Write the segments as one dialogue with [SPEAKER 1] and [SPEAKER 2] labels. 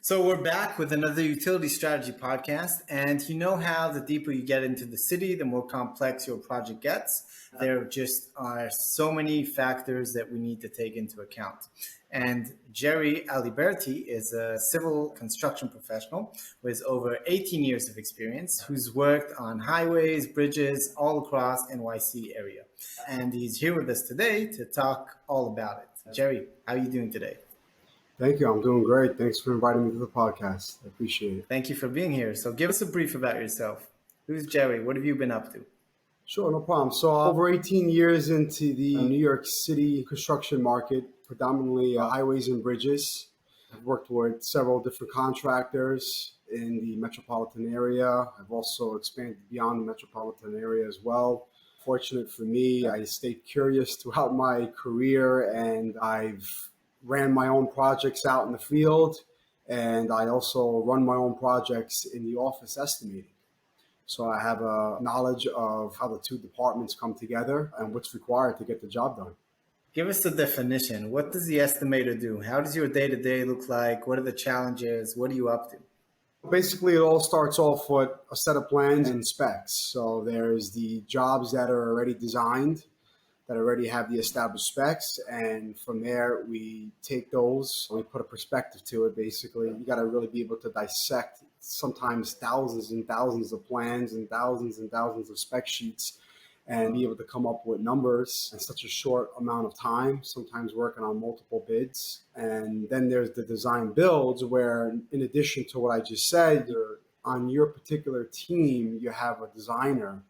[SPEAKER 1] So we're back with another utility strategy podcast. And you know how the deeper you get into the city, the more complex your project gets. There just are so many factors that we need to take into account. And Jerry Aliberti is a civil construction professional with over 18 years of experience who's worked on highways, bridges all across NYC area. And he's here with us today to talk all about it. Jerry, how are you doing today?
[SPEAKER 2] Thank you. I'm doing great. Thanks for inviting me to the podcast. I appreciate it.
[SPEAKER 1] Thank you for being here. So give us a brief about yourself. Who's Jerry? What have you been up to?
[SPEAKER 2] Sure, no problem. So over 18 years into the New York City construction market, predominantly highways and bridges. I've worked with several different contractors in the metropolitan area. I've also expanded beyond the metropolitan area as well. Fortunate for me, I stayed curious throughout my career, and I've ran my own projects out in the field, and I also run my own projects in the office estimating. So I have a knowledge of how the two departments come together and what's required to get the job done.
[SPEAKER 1] Give us the definition. What does the estimator do? How does your day-to-day look like? What are the challenges? What are you up to?
[SPEAKER 2] Basically, it all starts off with a set of plans and specs. So there's the jobs that are already designed, that already have the established specs. And from there, we take those, we put a perspective to it. Basically, you got to really be able to dissect sometimes thousands and thousands of plans and thousands of spec sheets and be able to come up with numbers in such a short amount of time, sometimes working on multiple bids. And then there's the design builds where, in addition to what I just said, on your particular team, you have a designer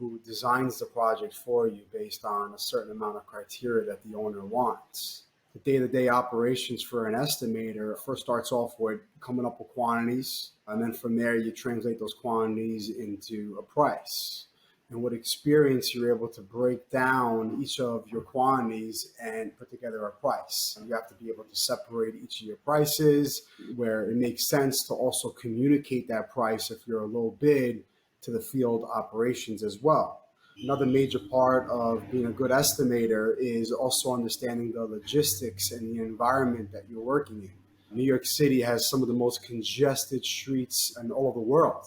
[SPEAKER 2] who designs the project for you based on a certain amount of criteria that the owner wants. The day-to-day operations for an estimator first starts off with coming up with quantities, and then from there you translate those quantities into a price. And with experience, you're able to break down each of your quantities and put together a price. And you have to be able to separate each of your prices where it makes sense to also communicate that price if you're a low bid to the field operations as well. Another major part of being a good estimator is also understanding the logistics and the environment that you're working in. New York City has some of the most congested streets in all of the world.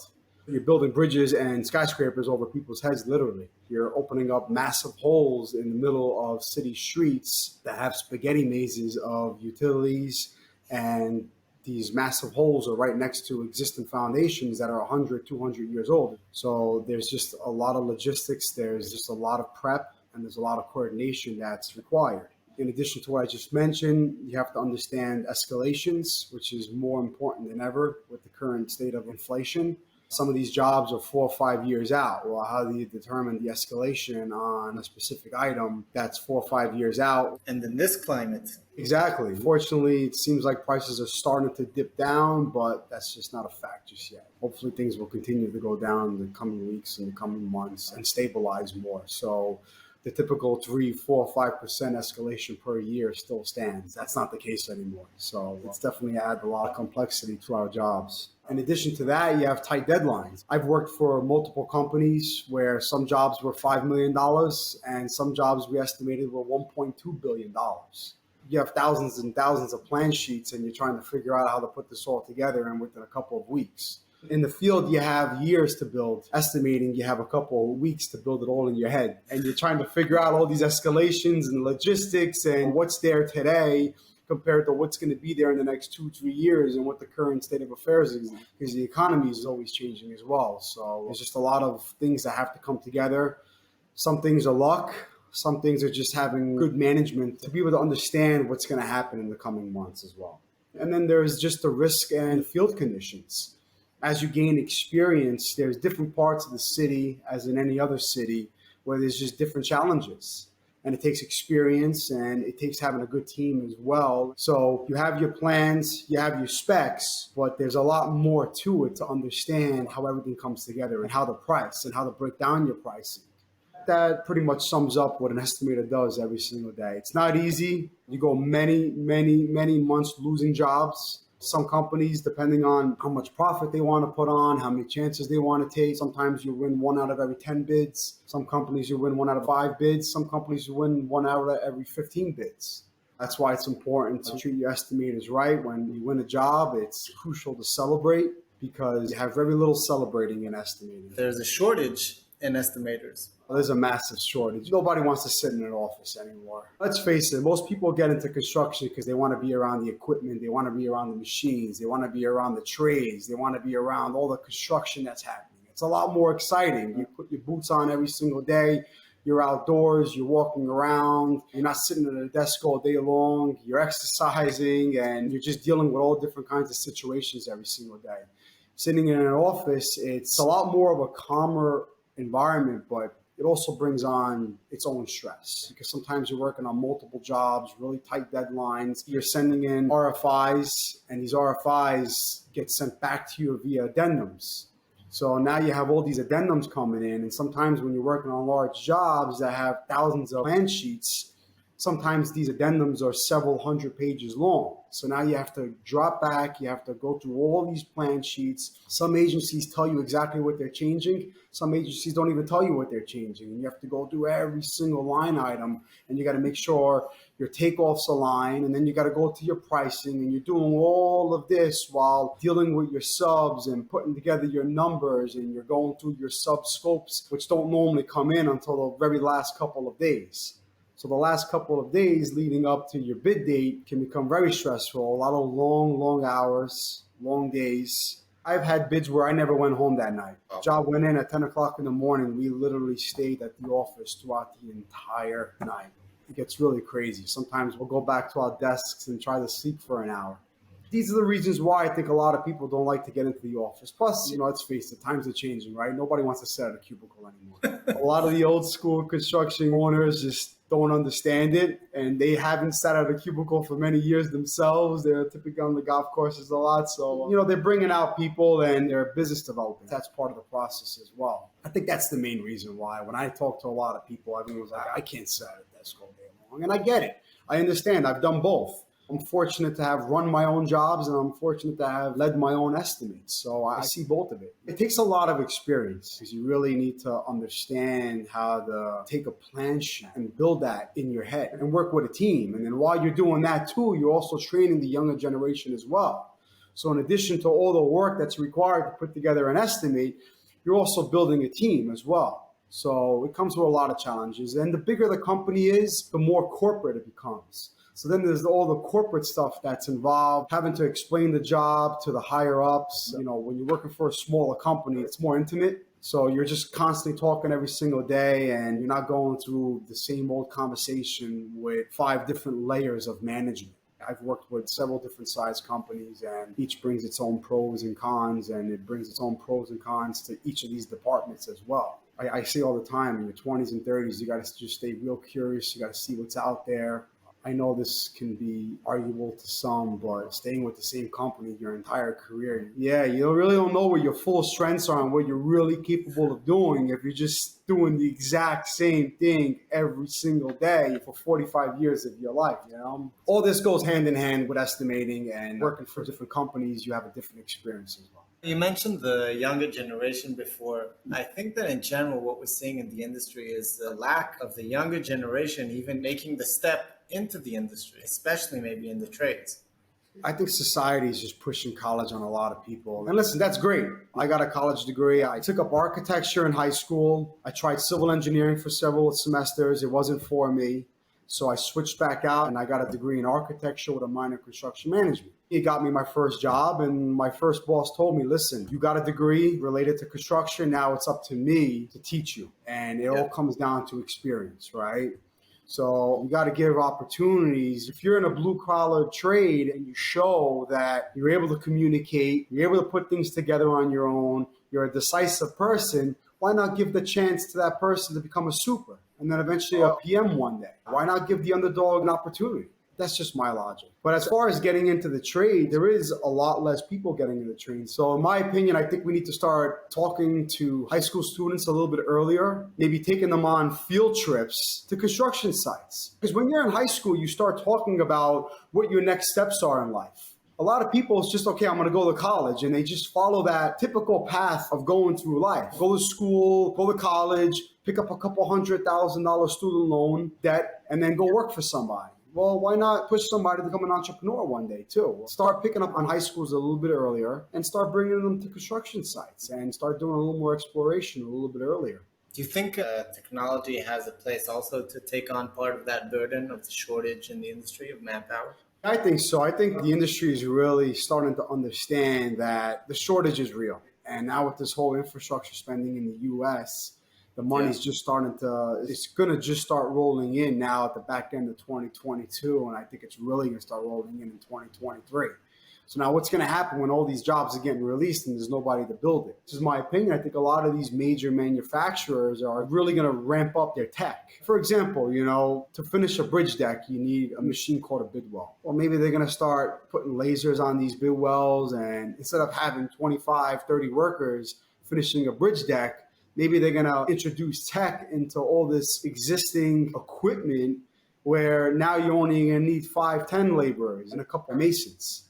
[SPEAKER 2] You're building bridges and skyscrapers over people's heads, literally. You're opening up massive holes in the middle of city streets that have spaghetti mazes of utilities, and these massive holes are right next to existing foundations that are 100, 200 years old. So there's just a lot of logistics, there's just a lot of prep, and there's a lot of coordination that's required. In addition to what I just mentioned, you have to understand escalations, which is more important than ever with the current state of inflation. Some of these jobs are 4 or 5 years out. Well, how do you determine the escalation on a specific item that's 4 or 5 years out?
[SPEAKER 1] And in this climate.
[SPEAKER 2] Exactly. Fortunately, it seems like prices are starting to dip down, but that's just not a fact just yet. Hopefully things will continue to go down in the coming weeks and the coming months and stabilize more. So the typical 3, 4, 5% escalation per year still stands. That's not the case anymore. So it's definitely added a lot of complexity to our jobs. In addition to that, you have tight deadlines. I've worked for multiple companies where some jobs were $5 million and some jobs we estimated were $1.2 billion. You have thousands and thousands of plan sheets and you're trying to figure out how to put this all together and within a couple of weeks. In the field, you have years to build. Estimating, you have a couple of weeks to build it all in your head. And you're trying to figure out all these escalations and logistics and what's there today compared to what's going to be there in the next 2-3 years and what the current state of affairs is, because the economy is always changing as well. So there's just a lot of things that have to come together. Some things are luck. Some things are just having good management to be able to understand what's going to happen in the coming months as well. And then there's just the risk and field conditions. As you gain experience, there's different parts of the city, as in any other city, where there's just different challenges. And it takes experience and it takes having a good team as well. So you have your plans, you have your specs, but there's a lot more to it to understand how everything comes together and how to price and how to break down your pricing. That pretty much sums up what an estimator does every single day. It's not easy. You go many months losing jobs. Some companies, depending on how much profit they want to put on, how many chances they want to take, sometimes you win 1 out of every 10 bids. Some companies you win 1 out of 5 bids. Some companies you win 1 out of every 15 bids. That's why it's important to treat your estimators right. When you win a job, it's crucial to celebrate because you have very little celebrating in estimating.
[SPEAKER 1] There's a shortage in estimators.
[SPEAKER 2] There's a massive shortage. Nobody wants to sit in an office anymore. Let's face it, most people get into construction because they want to be around the equipment, they want to be around the machines, they want to be around the trades, they want to be around all the construction that's happening. It's a lot more exciting. You put your boots on every single day. You're outdoors, you're walking around, you're not sitting at a desk all day long, you're exercising, and you're just dealing with all different kinds of situations every single day. Sitting in an office, it's a lot more of a calmer environment, but it also brings on its own stress because sometimes you're working on multiple jobs, really tight deadlines. You're sending in RFIs, and these RFIs get sent back to you via addendums. So now you have all these addendums coming in, and sometimes when you're working on large jobs that have thousands of plan sheets, sometimes these addendums are several hundred pages long. So now you have to drop back, you have to go through all these plan sheets. Some agencies tell you exactly what they're changing. Some agencies don't even tell you what they're changing. And you have to go through every single line item, and you got to make sure your takeoffs align, and then you got to go to your pricing, and you're doing all of this while dealing with your subs and putting together your numbers, and you're going through your sub scopes, which don't normally come in until the very last couple of days. So the last couple of days leading up to your bid date can become very stressful. A lot of long hours, long days. I've had bids where I never went home that night. Job went in at 10 o'clock in the morning. We literally stayed at the office throughout the entire night. It gets really crazy. Sometimes we'll go back to our desks and try to sleep for an hour. These are the reasons why I think a lot of people don't like to get into the office. Plus, let's face it, times are changing, right? Nobody wants to sit at a cubicle anymore. A lot of the old school construction owners just don't understand it, and they haven't sat at a cubicle for many years themselves. They're typically on the golf courses a lot. So, they're bringing out people and they're business development. That's part of the process as well. I think that's the main reason why when I talk to a lot of people, everyone's like, I can't sit at a desk all day long. And I get it. I understand. I've done both. I'm fortunate to have run my own jobs, and I'm fortunate to have led my own estimates. So I see both of it. It takes a lot of experience because you really need to understand how to take a plan sheet and build that in your head and work with a team. And then while you're doing that too, you're also training the younger generation as well. So in addition to all the work that's required to put together an estimate, you're also building a team as well. So it comes with a lot of challenges. And the bigger the company is, the more corporate it becomes. So then there's all the corporate stuff that's involved, having to explain the job to the higher ups. When you're working for a smaller company, it's more intimate. So you're just constantly talking every single day, and you're not going through the same old conversation with 5 different layers of management. I've worked with several different size companies, and each brings its own pros and cons, and it brings its own pros and cons to each of these departments as well. I say all the time, in your 20s and 30s, you got to just stay real curious. You got to see what's out there. I know this can be arguable to some, but staying with the same company your entire career, you really don't know what your full strengths are and what you're really capable of doing if you're just doing the exact same thing every single day for 45 years of your life. All this goes hand in hand with estimating, and working for different companies, you have a different experience as well.
[SPEAKER 1] You mentioned the younger generation before. I think that in general, what we're seeing in the industry is the lack of the younger generation even making the step into the industry, especially maybe in the trades.
[SPEAKER 2] I think society is just pushing college on a lot of people. And listen, that's great. I got a college degree. I took up architecture in high school. I tried civil engineering for several semesters. It wasn't for me. So I switched back out and I got a degree in architecture with a minor in construction management. It got me my first job, and my first boss told me, listen, you got a degree related to construction. Now it's up to me to teach you. And it all comes down to experience, right? So you got to give opportunities. If you're in a blue collar trade and you show that you're able to communicate, you're able to put things together on your own, you're a decisive person, why not give the chance to that person to become a super and then eventually a PM one day? Why not give the underdog an opportunity? That's just my logic. But as far as getting into the trade, there is a lot less people getting into the trade. So in my opinion, I think we need to start talking to high school students a little bit earlier, maybe taking them on field trips to construction sites. Because when you're in high school, you start talking about what your next steps are in life. A lot of people, it's just, okay, I'm going to go to college, and they just follow that typical path of going through life. Go to school, go to college, pick up a couple $100,000 student loan debt, and then go work for somebody. Well, why not push somebody to become an entrepreneur one day too? Start picking up on high schools a little bit earlier and start bringing them to construction sites and start doing a little more exploration a little bit earlier.
[SPEAKER 1] Do you think technology has a place also to take on part of that burden of the shortage in the industry of manpower?
[SPEAKER 2] I think so. I think the industry is really starting to understand that the shortage is real. And now with this whole infrastructure spending in the US, the money's just starting to, it's going to just start rolling in now at the back end of 2022. And I think it's really going to start rolling in 2023. So now what's going to happen when all these jobs are getting released and there's nobody to build it? This is my opinion. I think a lot of these major manufacturers are really going to ramp up their tech. For example, to finish a bridge deck, you need a machine called a bid well. Or maybe they're going to start putting lasers on these bid wells, and instead of having 25, 30 workers finishing a bridge deck, maybe they're going to introduce tech into all this existing equipment where now you're only going to need 5, 10 laborers and a couple of masons.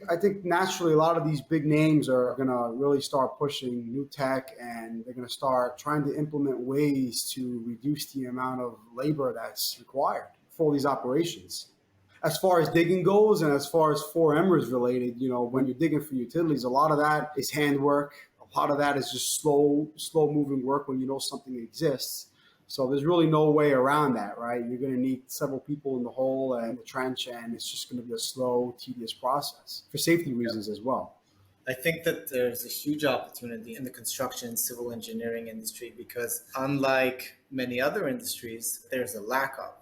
[SPEAKER 2] I think naturally a lot of these big names are going to really start pushing new tech, and they're going to start trying to implement ways to reduce the amount of labor that's required for these operations. As far as digging goes and as far as 4M is related, when you're digging for utilities, a lot of that is handwork. A lot of that is just slow moving work when you know something exists. So there's really no way around that, right? You're going to need several people in the hole and the trench, and it's just going to be a slow, tedious process for safety reasons as well.
[SPEAKER 1] I think that there's a huge opportunity in the construction and civil engineering industry because unlike many other industries, there's a lack of.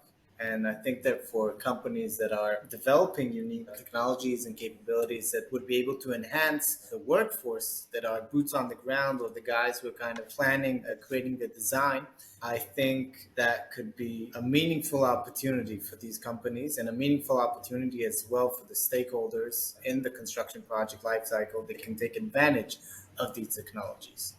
[SPEAKER 1] And I think that for companies that are developing unique technologies and capabilities that would be able to enhance the workforce that are boots on the ground or the guys who are kind of planning, creating the design, I think that could be a meaningful opportunity for these companies and a meaningful opportunity as well for the stakeholders in the construction project lifecycle that can take advantage of these technologies.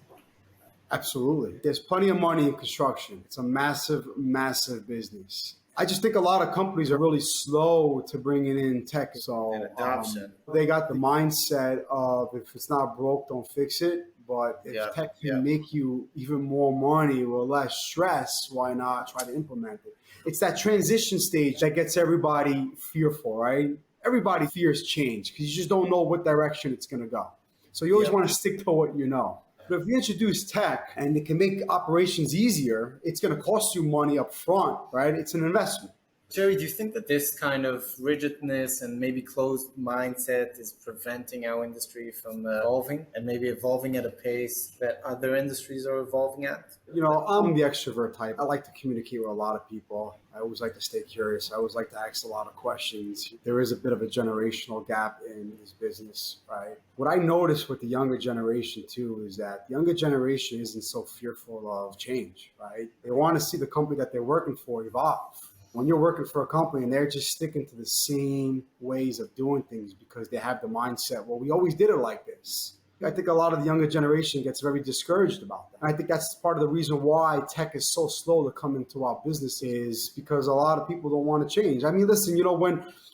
[SPEAKER 2] Absolutely. There's plenty of money in construction. It's a massive, massive business. I just think a lot of companies are really slow to bringing in tech. So
[SPEAKER 1] adoption.
[SPEAKER 2] They got the mindset of if it's not broke, don't fix it. But if tech can make you even more money or less stress, why not try to implement it? It's that transition stage that gets everybody fearful, right? Everybody fears change because you just don't know what direction it's going to go. So you always want to stick to what you know. But if you introduce tech and it can make operations easier, it's going to cost you money up front, right? It's an investment.
[SPEAKER 1] Jerry, do you think that this kind of rigidness and maybe closed mindset is preventing our industry from evolving and maybe evolving at a pace that other industries are evolving at?
[SPEAKER 2] I'm the extrovert type. I like to communicate with a lot of people. I always like to stay curious. I always like to ask a lot of questions. There is a bit of a generational gap in this business, right? What I notice with the younger generation too is that the younger generation isn't so fearful of change, right? They want to see the company that they're working for evolve. When you're working for a company and they're just sticking to the same ways of doing things because they have the mindset, well, we always did it like this. I think a lot of the younger generation gets very discouraged about that. And I think that's part of the reason why tech is so slow to come into our business is because a lot of people don't want to change. I mean, listen,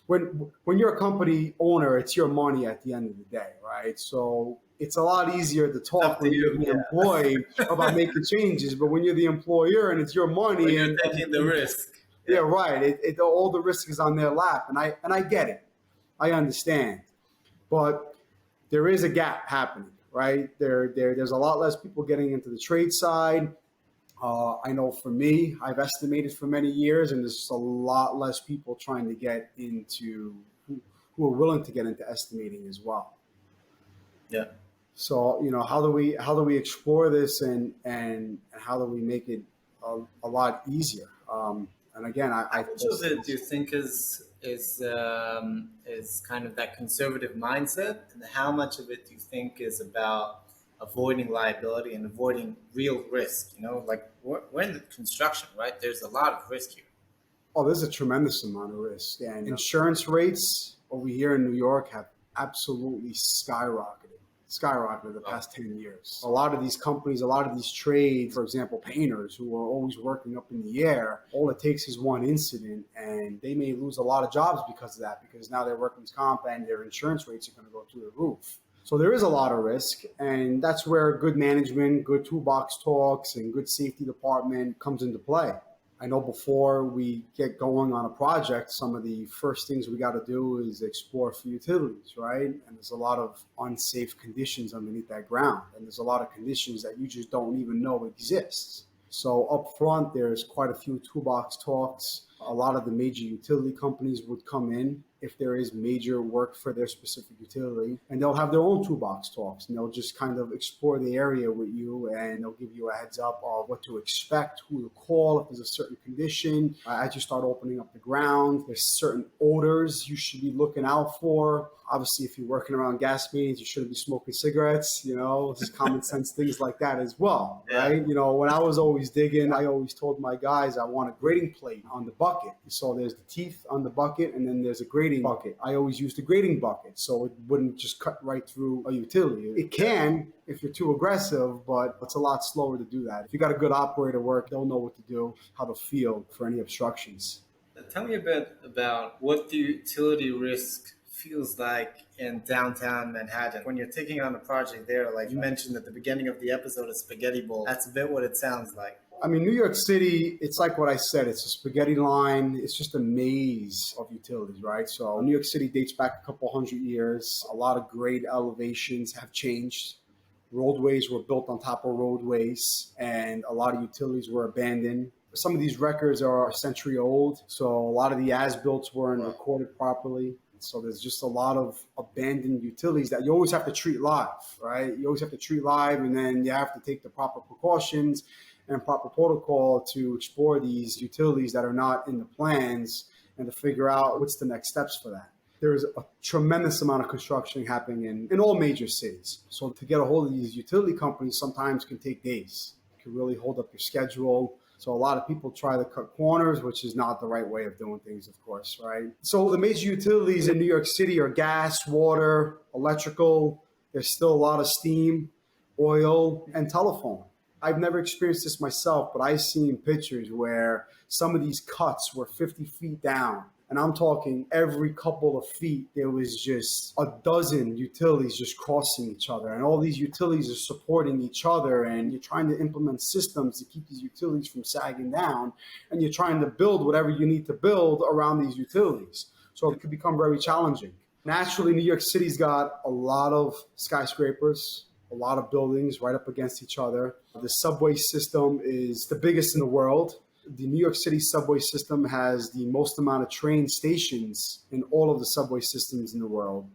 [SPEAKER 2] when you're a company owner, it's your money at the end of the day, right? So it's a lot easier to talk when you're the employee about making changes, but when you're the employer and it's your money,
[SPEAKER 1] when you're taking the risk.
[SPEAKER 2] Yeah, right. All the risk is on their lap, and I get it. I understand, but there is a gap happening, right? There's a lot less people getting into the trade side. I know for me, I've estimated for many years, and there's just a lot less people trying to get into who are willing to get into estimating as well.
[SPEAKER 1] Yeah.
[SPEAKER 2] So how do we explore this and how do we make it a lot easier? And again,
[SPEAKER 1] how much of it do you think is kind of that conservative mindset, and how much of it do you think is about avoiding liability and avoiding real risk? Like we're in the construction, right? There's a lot of risk here.
[SPEAKER 2] Oh, there's a tremendous amount of risk, and insurance rates over here in New York have absolutely skyrocketed the past 10 years. A lot of these companies, a lot of these trades, for example, painters who are always working up in the air, all it takes is one incident and they may lose a lot of jobs because of that, because now their workman's comp and their insurance rates are going to go through the roof. So there is a lot of risk, and that's where good management, good toolbox talks, and good safety department comes into play. I know before we get going on a project, some of the first things we got to do is explore for utilities, right? And there's a lot of unsafe conditions underneath that ground. And there's a lot of conditions that you just don't even know exists. So up front, there's quite a few toolbox talks. A lot of the major utility companies would come in if there is major work for their specific utility, and they'll have their own toolbox talks, and they'll just kind of explore the area with you, and they'll give you a heads up of what to expect, who to call if there's a certain condition. As you start opening up the ground, there's certain odors you should be looking out for. Obviously, if you're working around gas mains, you shouldn't be smoking cigarettes, just common sense things like that as well, right? When I was always digging, I always told my guys I want a grading plate on the bucket. So there's the teeth on the bucket, and then there's a grading bucket. I always used a grading bucket, so it wouldn't just cut right through a utility. It can if you're too aggressive, but it's a lot slower to do that. If you got a good operator work, they'll know what to do, how to feel for any obstructions.
[SPEAKER 1] Tell me a bit about what the utility risk feels like in downtown Manhattan when you're taking on a project there. Like you mentioned at the beginning of the episode, a spaghetti bowl. That's a bit what it sounds like.
[SPEAKER 2] I mean, New York City, it's like what I said. It's a spaghetti line. It's just a maze of utilities, right? So New York City dates back a couple hundred years. A lot of grade elevations have changed. Roadways were built on top of roadways, and a lot of utilities were abandoned. Some of these records are a century old, so a lot of the as-built weren't recorded properly. So there's just a lot of abandoned utilities that you always have to treat live, right? You always have to treat live, and then you have to take the proper precautions and proper protocol to explore these utilities that are not in the plans and to figure out what's the next steps for that. There's a tremendous amount of construction happening in all major cities. So to get a hold of these utility companies sometimes can take days. It can really hold up your schedule. So a lot of people try to cut corners, which is not the right way of doing things, of course, right? So the major utilities in New York City are gas, water, electrical. There's still a lot of steam, oil, and telephone. I've never experienced this myself, but I've seen pictures where some of these cuts were 50 feet down. And I'm talking every couple of feet, there was just a dozen utilities just crossing each other. And all these utilities are supporting each other. And you're trying to implement systems to keep these utilities from sagging down. And you're trying to build whatever you need to build around these utilities. So it could become very challenging. Naturally, New York City's got a lot of skyscrapers, a lot of buildings right up against each other. The subway system is the biggest in the world. The New York City subway system has the most amount of train stations in all of the subway systems in the world.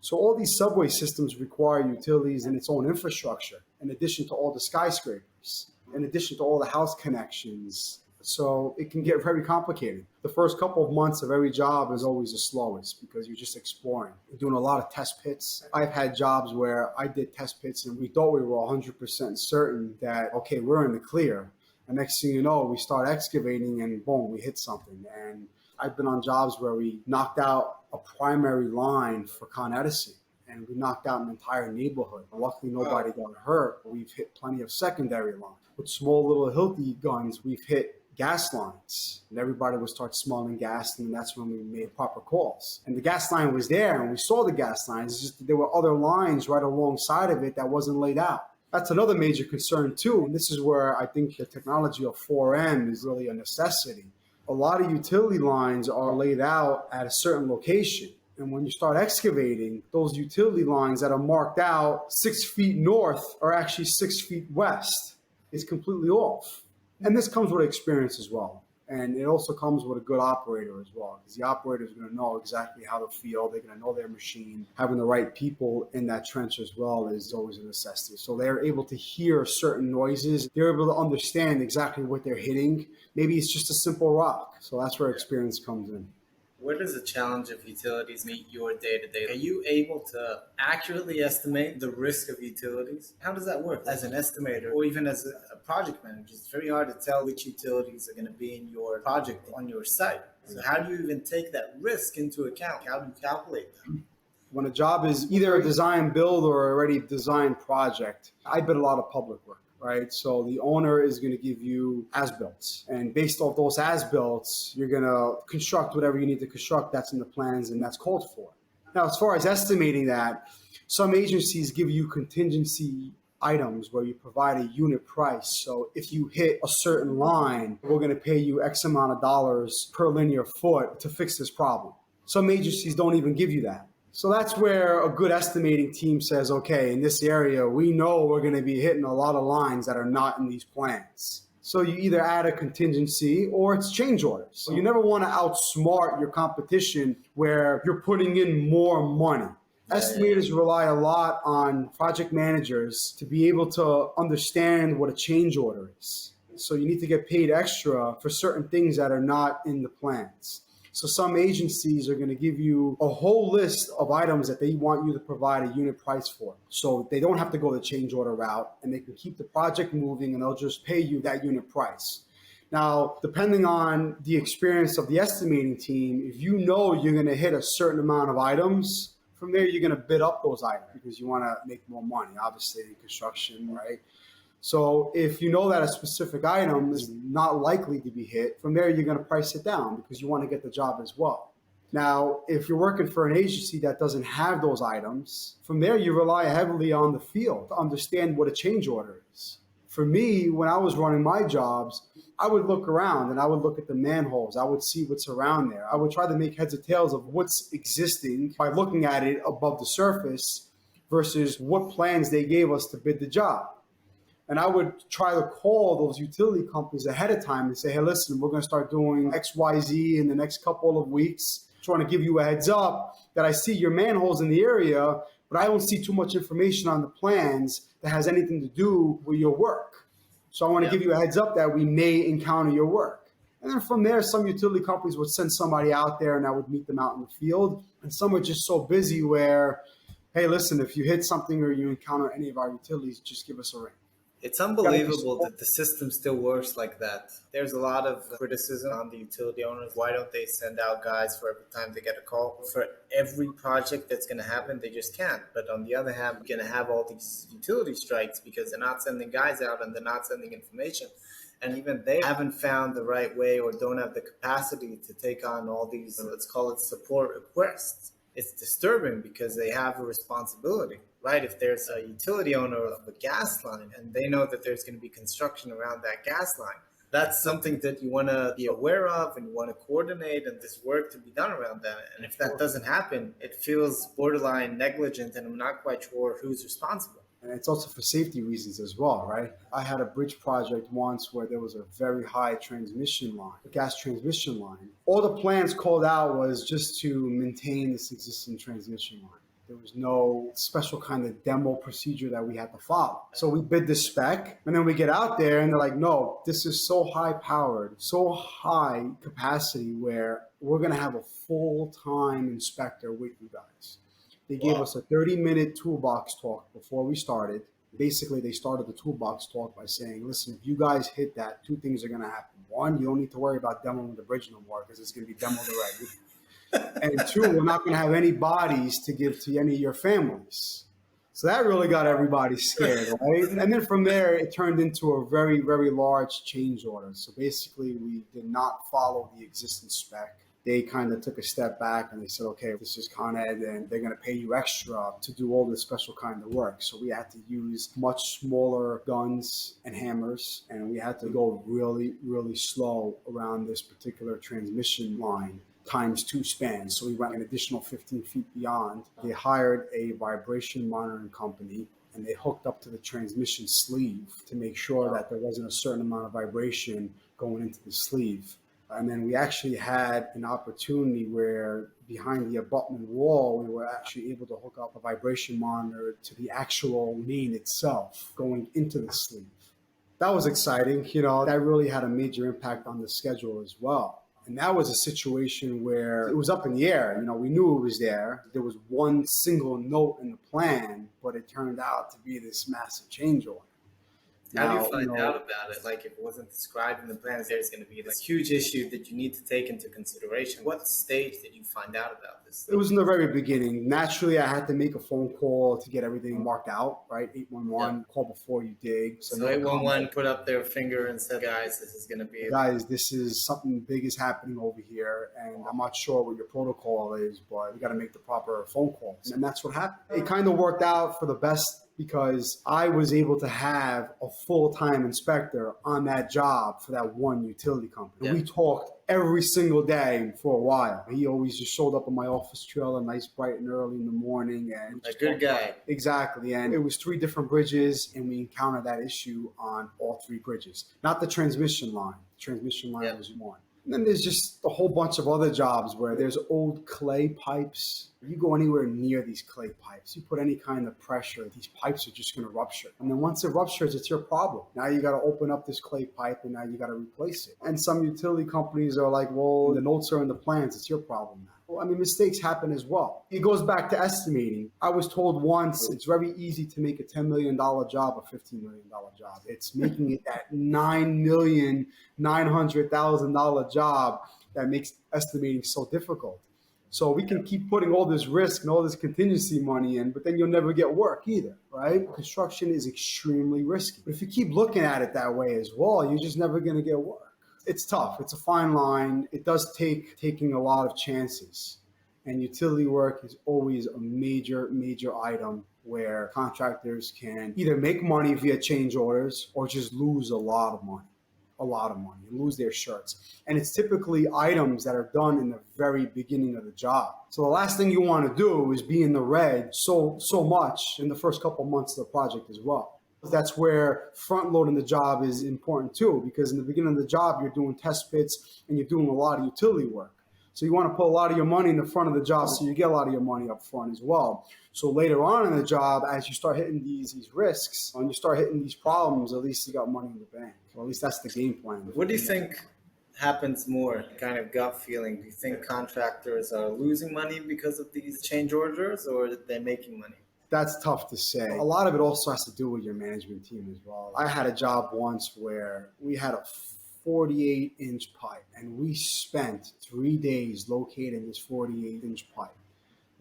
[SPEAKER 2] So all these subway systems require utilities and its own infrastructure, in addition to all the skyscrapers, in addition to all the house connections. So it can get very complicated. The first couple of months of every job is always the slowest because you're just exploring. You're doing a lot of test pits. I've had jobs where I did test pits and we thought we were 100% certain that, okay, we're in the clear. And next thing you know, we start excavating and boom, we hit something. And I've been on jobs where we knocked out a primary line for Con Edison and we knocked out an entire neighborhood. Luckily, nobody got hurt. We've hit plenty of secondary lines. With small little Hilti guns, we've hit gas lines, and everybody would start smelling gas, and that's when we made proper calls. And the gas line was there, and we saw the gas lines. It's just that there were other lines right alongside of it that wasn't laid out. That's another major concern too, and this is where I think the technology of 4M is really a necessity. A lot of utility lines are laid out at a certain location, and when you start excavating, those utility lines that are marked out 6 feet north are actually 6 feet west. It's completely off. And this comes with experience as well. And it also comes with a good operator as well, because the operator is going to know exactly how to feel. They're going to know their machine. Having the right people in that trench as well is always a necessity. So they're able to hear certain noises. They're able to understand exactly what they're hitting. Maybe it's just a simple rock. So that's where experience comes in.
[SPEAKER 1] Where does the challenge of utilities meet your day-to-day? Are you able to accurately estimate the risk of utilities? How does that work as an estimator or even as a project manager? It's very hard to tell which utilities are going to be in your project on your site. So how do you even take that risk into account? How do you calculate that?
[SPEAKER 2] When a job is either a design build or already designed project, I bid a lot of public work. Right. So the owner is going to give you as-builts, and based off those as-builts, you're going to construct whatever you need to construct that's in the plans and that's called for. Now, as far as estimating that, some agencies give you contingency items where you provide a unit price. So if you hit a certain line, we're going to pay you X amount of dollars per linear foot to fix this problem. Some agencies don't even give you that. So that's where a good estimating team says, okay, in this area, we know we're going to be hitting a lot of lines that are not in these plans. So you either add a contingency or it's change orders. So you never want to outsmart your competition where you're putting in more money. Estimators rely a lot on project managers to be able to understand what a change order is. So you need to get paid extra for certain things that are not in the plans. So some agencies are going to give you a whole list of items that they want you to provide a unit price for. So they don't have to go the change order route and they can keep the project moving and they'll just pay you that unit price. Now, depending on the experience of the estimating team, if you know you're going to hit a certain amount of items, from there you're going to bid up those items because you want to make more money, obviously, in construction, right? So if you know that a specific item is not likely to be hit, from there you're going to price it down because you want to get the job as well. Now, if you're working for an agency that doesn't have those items, from there you rely heavily on the field to understand what a change order is. For me, when I was running my jobs, I would look around and I would look at the manholes. I would see what's around there. I would try to make heads or tails of what's existing by looking at it above the surface versus what plans they gave us to bid the job. And I would try to call those utility companies ahead of time and say, hey, listen, we're going to start doing X, Y, Z in the next couple of weeks. Trying to give you a heads up that I see your manholes in the area, but I don't see too much information on the plans that has anything to do with your work. So I want to give you a heads up that we may encounter your work. And then from there, some utility companies would send somebody out there and I would meet them out in the field. And some are just so busy where, hey, listen, if you hit something or you encounter any of our utilities, just give us a ring.
[SPEAKER 1] It's unbelievable that the system still works like that. There's a lot of criticism on the utility owners. Why don't they send out guys for every time they get a call? For every project that's going to happen, they just can't. But on the other hand, we're going to have all these utility strikes because they're not sending guys out and they're not sending information. And even they haven't found the right way or don't have the capacity to take on all these, let's call it support requests. It's disturbing because they have a responsibility. Right, if there's a utility owner of a gas line and they know that there's going to be construction around that gas line, that's something that you want to be aware of and you want to coordinate and this work to be done around that. And if that doesn't happen, it feels borderline negligent and I'm not quite sure who's responsible.
[SPEAKER 2] And it's also for safety reasons as well, right? I had a bridge project once where there was a very high transmission line, a gas transmission line. All the plans called out was just to maintain this existing transmission line. There was no special kind of demo procedure that we had to follow. So we bid the spec and then we get out there and they're like, no, this is so high powered, so high capacity where we're going to have a full-time inspector with you guys. They gave us a 30-minute toolbox talk before we started. Basically, they started the toolbox talk by saying, listen, if you guys hit that, two things are going to happen. One, you don't need to worry about demoing the bridge no more because it's going to be demoed already. And two, we're not going to have any bodies to give to any of your families. So that really got everybody scared, right? And then from there, it turned into a very, very large change order. So basically, we did not follow the existing spec. They kind of took a step back and they said, okay, this is Con Ed and they're going to pay you extra to do all this special kind of work. So we had to use much smaller guns and hammers, and we had to go really, really slow around this particular transmission line. ×2 spans. So we went an additional 15 feet beyond. They hired a vibration monitoring company and they hooked up to the transmission sleeve to make sure that there wasn't a certain amount of vibration going into the sleeve. And then we actually had an opportunity where behind the abutment wall, we were actually able to hook up a vibration monitor to the actual main itself going into the sleeve. That was exciting. You know, that really had a major impact on the schedule as well. And that was a situation where it was up in the air. You know, we knew it was there. There was one single note in the plan, but it turned out to be this massive change order.
[SPEAKER 1] How do you find out about it? Like, if it wasn't described in the plans, there's going to be this huge issue that you need to take into consideration. What stage did you find out about this?
[SPEAKER 2] It was in the very beginning. Naturally, I had to make a phone call to get everything marked out, right? 811, call before you dig.
[SPEAKER 1] So 811 put up their finger and said, guys, this is going to be...
[SPEAKER 2] Guys, this is something big is happening over here, and I'm not sure what your protocol is, but we got to make the proper phone calls. And that's what happened. It kind of worked out for the best because I was able to have a full-time inspector on that job for that one utility company. Yeah. We talked every single day for a while. He always just showed up on my office trailer, nice, bright and early in the morning. And
[SPEAKER 1] a good guy.
[SPEAKER 2] Exactly. And it was 3 different bridges, and we encountered that issue on all 3 bridges. Not the transmission line. The transmission line was one. And then there's just a whole bunch of other jobs where there's old clay pipes. You go anywhere near these clay pipes, you put any kind of pressure, these pipes are just going to rupture. And then once it ruptures, it's your problem. Now you got to open up this clay pipe and now you got to replace it. And some utility companies are like, well, the notes are in the plans. It's your problem now. Well, I mean, mistakes happen as well. It goes back to estimating. I was told once it's very easy to make a $10 million job a $15 million job. It's making it that $9,900,000 job that makes estimating so difficult. So we can keep putting all this risk and all this contingency money in, but then you'll never get work either, right? Construction is extremely risky. But if you keep looking at it that way as well, you're just never going to get work. It's tough. It's a fine line. It does take taking a lot of chances. And utility work is always a major, major item where contractors can either make money via change orders or just lose a lot of money. And lose their shirts. And it's typically items that are done in the very beginning of the job. So the last thing you want to do is be in the red so much in the first couple months of the project as well. That's where front loading the job is important too, because in the beginning of the job, you're doing test pits and you're doing a lot of utility work. So you want to put a lot of your money in the front of the job so you get a lot of your money up front as well. So later on in the job, as you start hitting these risks and you start hitting these problems, at least you got money in the bank. Or at least that's the game plan.
[SPEAKER 1] What do you think happens more, kind of gut feeling? Do you think contractors are losing money because of these change orders, or are they making money?
[SPEAKER 2] That's tough to say. A lot of it also has to do with your management team as well. I had a job once where we had a 48-inch pipe, and we spent 3 days locating this 48-inch pipe.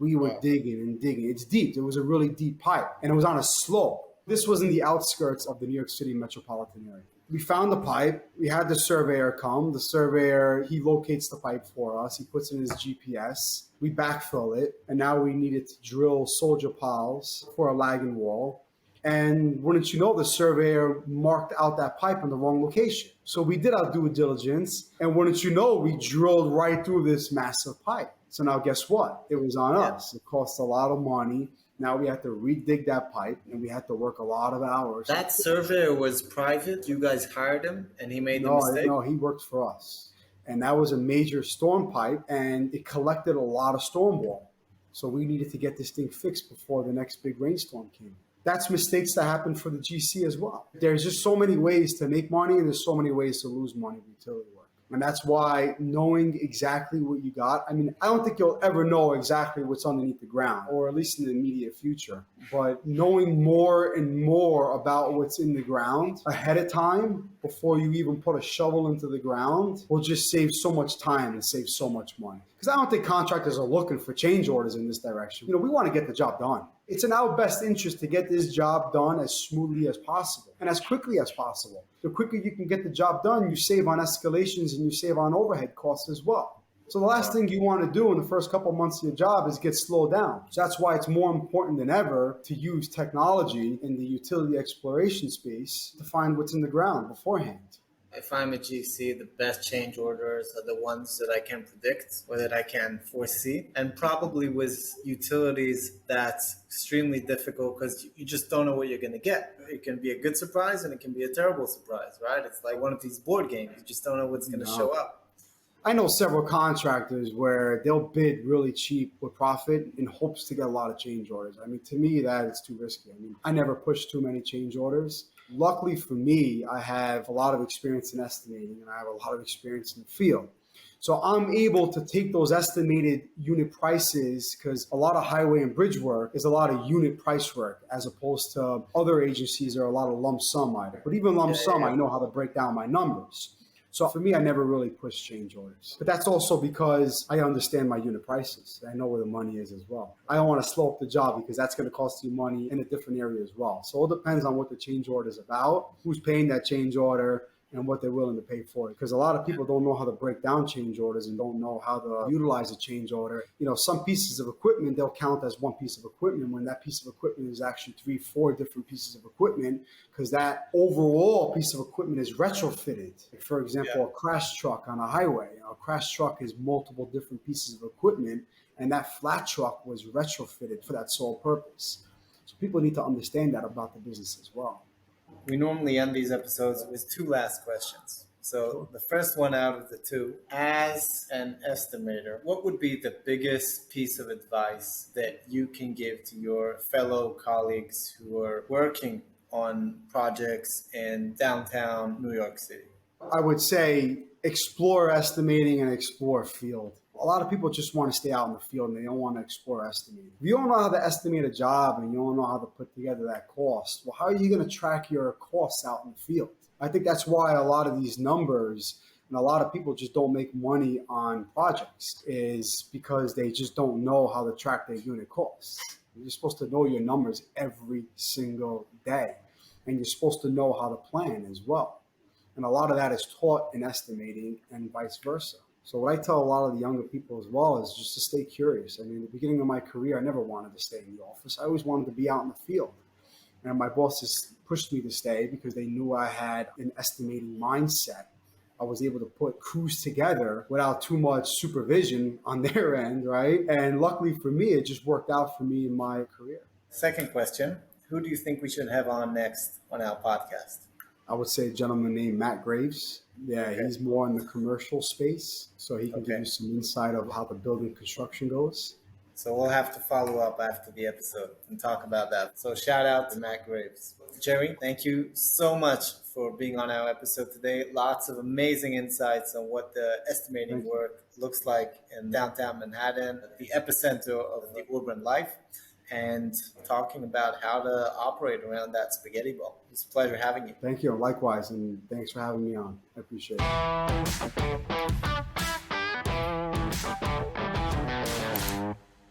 [SPEAKER 2] We were digging and digging. It's deep. It was a really deep pipe, and it was on a slope. This was in the outskirts of the New York City metropolitan area. We found the pipe. We had the surveyor come. The surveyor, he locates the pipe for us. He puts in his GPS. We backfill it, and now we needed to drill soldier piles for a lagging wall. And wouldn't you know, the surveyor marked out that pipe in the wrong location. So we did our due diligence, and wouldn't you know, we drilled right through this massive pipe. So now guess what? It was on us. It cost a lot of money. Now we had to redig that pipe, and we had to work a lot of hours.
[SPEAKER 1] That surveyor was private? You guys hired him, and he made the mistake?
[SPEAKER 2] No, he worked for us. And that was a major storm pipe, and it collected a lot of storm water. So we needed to get this thing fixed before the next big rainstorm came. That's mistakes that happen for the GC as well. There's just so many ways to make money, and there's so many ways to lose money with utility work. And that's why knowing exactly what you got, I mean, I don't think you'll ever know exactly what's underneath the ground, or at least in the immediate future. But knowing more and more about what's in the ground ahead of time, before you even put a shovel into the ground, will just save so much time and save so much money. Because I don't think contractors are looking for change orders in this direction. You know, we want to get the job done. It's in our best interest to get this job done as smoothly as possible and as quickly as possible. The quicker you can get the job done, you save on escalations and you save on overhead costs as well. So the last thing you want to do in the first couple of months of your job is get slowed down. So that's why it's more important than ever to use technology in the utility exploration space to find what's in the ground beforehand.
[SPEAKER 1] If I'm a GC, the best change orders are the ones that I can predict or that I can foresee. And probably with utilities, that's extremely difficult because you just don't know what you're going to get. It can be a good surprise and it can be a terrible surprise, right? It's like one of these board games. You just don't know what's going to show up.
[SPEAKER 2] I know several contractors where they'll bid really cheap with profit in hopes to get a lot of change orders. I mean, to me, that is too risky. I mean, I never push too many change orders. Luckily for me, I have a lot of experience in estimating and I have a lot of experience in the field. So I'm able to take those estimated unit prices, because a lot of highway and bridge work is a lot of unit price work as opposed to other agencies are a lot of lump sum items. But even lump sum, I know how to break down my numbers. So for me, I never really push change orders. But that's also because I understand my unit prices. I know where the money is as well. I don't want to slow up the job because that's going to cost you money in a different area as well. So it depends on what the change order is about, who's paying that change order, and what they're willing to pay for it. Because a lot of people don't know how to break down change orders and don't know how to utilize a change order. Some pieces of equipment, they'll count as one piece of equipment when that piece of equipment is actually 3-4 different pieces of equipment, because that overall piece of equipment is retrofitted. For example, a crash truck on a highway. A crash truck is multiple different pieces of equipment, and that flat truck was retrofitted for that sole purpose. So people need to understand that about the business as well.
[SPEAKER 1] We normally end these episodes with 2 last questions. So the first one out of the 2, as an estimator, what would be the biggest piece of advice that you can give to your fellow colleagues who are working on projects in downtown New York City?
[SPEAKER 2] I would say explore estimating and explore field. A lot of people just want to stay out in the field and they don't want to explore estimating. If you don't know how to estimate a job and you don't know how to put together that cost, well, how are you going to track your costs out in the field? I think that's why a lot of these numbers and a lot of people just don't make money on projects, is because they just don't know how to track their unit costs. You're supposed to know your numbers every single day, and you're supposed to know how to plan as well. And a lot of that is taught in estimating and vice versa. So what I tell a lot of the younger people as well is just to stay curious. I mean, in the beginning of my career, I never wanted to stay in the office. I always wanted to be out in the field. And my bosses pushed me to stay because they knew I had an estimating mindset. I was able to put crews together without too much supervision on their end, right? And luckily for me, it just worked out for me in my career.
[SPEAKER 1] Second question, who do you think we should have on next on our podcast?
[SPEAKER 2] I would say a gentleman named Matt Graves. Yeah,
[SPEAKER 1] Okay.
[SPEAKER 2] He's more in the commercial space, so he can give
[SPEAKER 1] Okay.
[SPEAKER 2] you some insight of how the building construction goes.
[SPEAKER 1] So we'll have to follow up after the episode and talk about that. So shout out to Matt Graves. Jerry, thank you so much for being on our episode today. Lots of amazing insights on what the estimating work looks like in downtown Manhattan, the epicenter of the urban life, and talking about how to operate around that spaghetti bowl. It's a pleasure having you.
[SPEAKER 2] Thank you. Likewise, and thanks for having me on. I appreciate it.